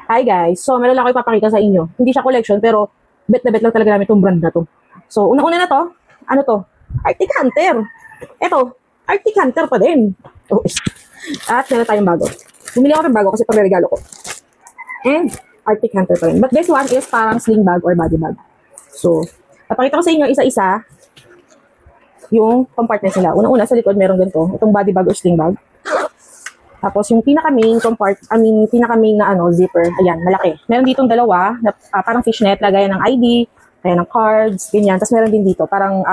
Hi guys, so meron lang ako ipapakita sa inyo. Hindi siya collection pero bet na bet lang talaga namin itong brand na to. So una-una na to, ano to? Arctic Hunter. Eto, Arctic Hunter pa din. Oh, at meron tayong bago. Bumili ako ng bago kasi pagregalo ko. And Arctic Hunter pa rin. But this one is parang sling bag or body bag. So, papakita ko sa inyo isa-isa yung compartments nila. Una-una sa likod meron ganito, itong body bag or sling bag. Tapos yung pinaka-main pinaka-main na zipper, ayan, malaki. Meron ditong dalawa, na, parang fishnet, lagayan ng ID, kaya ng cards, ganyan. Tapos meron din dito, parang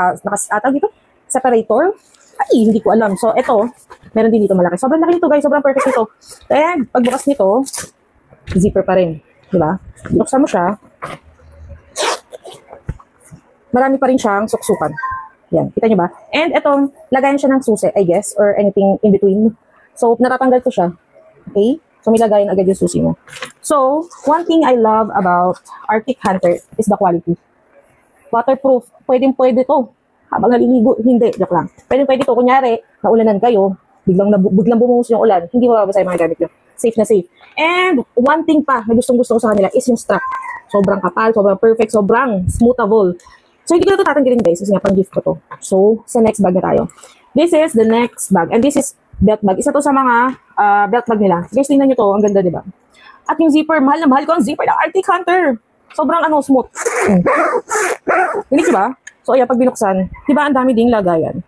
dito, separator. Ay, hindi ko alam. So, ito, meron din dito malaki. Sobrang laki nito, guys. Sobrang perfect nito. And, pagbukas nito, zipper pa rin. Diba? Buksan mo siya. Marami pa rin siyang suksukan. Yan, kita nyo ba? And, itong, lagayan siya ng susi, I guess, or anything in between. So, natatanggal ko siya. Okay? So, may lagayan agad yung susi mo. So, one thing I love about Arctic Hunter is the quality. Waterproof. Pwedeng-pwede to. Habang naliligo, hindi. Joke lang. Pwedeng-pwede to. Kunyari, naulanan kayo, biglang bumuhos yung ulan. Hindi mababasa yung mga gamit nyo. Safe na safe. And, one thing pa na gustong-gusto ko sa kanila is yung strap. Sobrang kapal, sobrang perfect, sobrang smoothable. So, hindi ko na ito tatanggalin, guys. Kasi nga, pang-gift ko to. So, sa next bag na tayo. This is the next bag. And this is belt bag. Isa to sa mga belt bag nila. Guys, tingnan nyo to. Ang ganda, diba? At yung zipper, mahal na mahal ko ang zipper ng Arctic Hunter. Sobrang smooth. Hindi ba? So, ayan, pag binuksan, diba ang dami ding lagayan.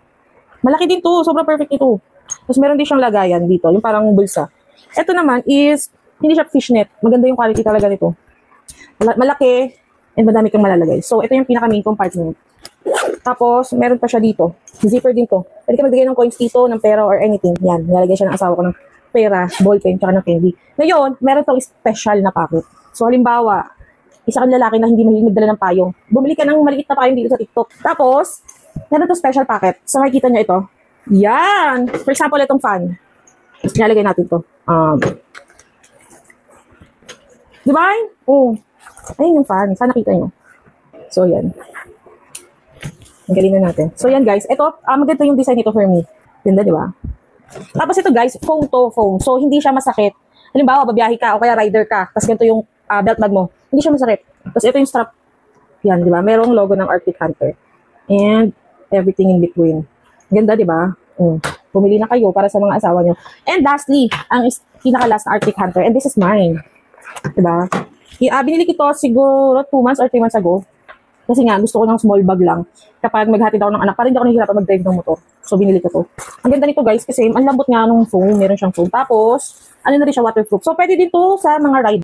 Malaki din to. Sobrang perfect ito. Tapos meron din siyang lagayan dito. Yung parang bulsa. Ito naman is, hindi siya fishnet. Maganda yung quality talaga nito. Malaki and madami kang malalagay. So, ito yung pinaka-main compartment. Tapos, meron pa siya dito. Zipper din to. Pwede ka maglagay ng coins dito, ng pera or anything. Yan, nilalagay siya ng asawa ko ng pera, ballpen, tsaka ng candy. Ngayon, meron tong special na packet. So, halimbawa, isa kang lalaki na hindi mahilig magdala ng payong. Bumili ka ng maliit na payong dito sa TikTok. Tapos, meron to special packet. So, makikita nyo ito. Yan! For example, itong fan. Nilalagay natin to. Diba? Oh. Ayun yung fan. Sana nakita nyo. So, yan. Ang galing na natin. So, yan guys. Ito, maganda yung design nito for me. Ganda, di ba? Tapos ito guys, foam to foam. So, hindi siya masakit. Halimbawa, babiyahe ka o kaya rider ka. Tapos ganito yung belt bag mo. Hindi siya masakit. Tapos ito yung strap. Yan, di ba? Merong logo ng Arctic Hunter. And everything in between. Ganda, di ba? Pumili na kayo para sa mga asawa nyo. And lastly, ang pinaka-last na Arctic Hunter. And this is mine. Di ba? Binili ko ito siguro 2 months or 3 months ago. Kasi nga, gusto ko ng small bag lang. Kapag maghatid ako ng anak, parang hindi ako nahihirapan mag-drive ng motor. So, binili ko to. Ang ganda nito guys, kasi ang lambot nga nung foam, meron siyang foam. Tapos, ano na rin siya, waterproof. So, pwede din to sa mga ride.